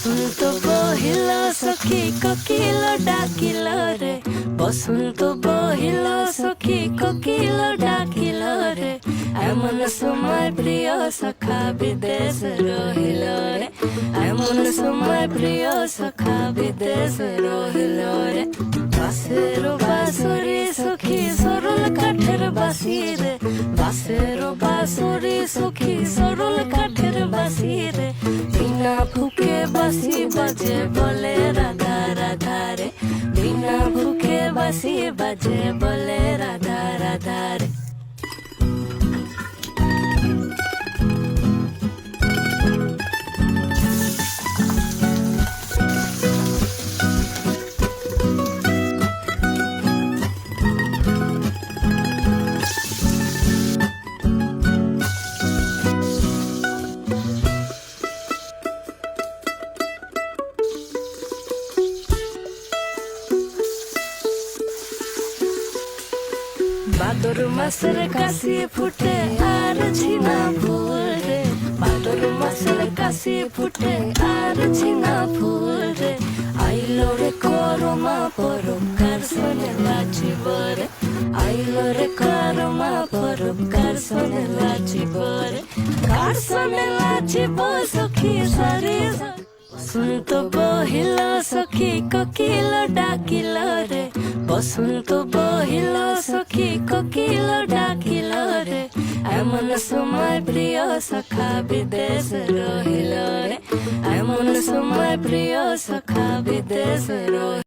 বসন্ত বহিল সখী কোকিল ডাকিল রে, বসন্ত বহিল সখী কোকিল ডাকিল রে, এমন সময় প্রিয় সখা বিদেশ রহিল রে, এমন সময় প্রিয় সখা বিদেশ রহিল রে। বাঁশের বাঁশুরি সখী সরল কাঠের বাঁশি রে, বাঁশের বাঁশুরি সখী সরল কাঠের বাঁশি রে, বিনা ফুকে বাঁশি বাজে বলে রাধা রাধা রে, বিনা ফুকে বাঁশি বাজে বলে রাধা রাধা রে। ভাদর মাসের কাশি ফুটে আর ঝিনা ফুল রে, ভাদর মাসের কাশি ফুটে আর ঝিনা ফুল রে, আইলো রে করমা পরকার শোনে নাচিব রে, আইলো রে করমা পরকার শোনে নাচিব রে, কার শোনে নাচিব সখী সারি। বসন্ত বহিল সখী কোকিল ডাকিল রে, বসন্ত বহিল সখী কোকিল ডাকিল রে, এমন সময় প্রিয় সখা বিদেশ রহিল রে, এমন সময় প্রিয় সখা বিদেশ রহিল।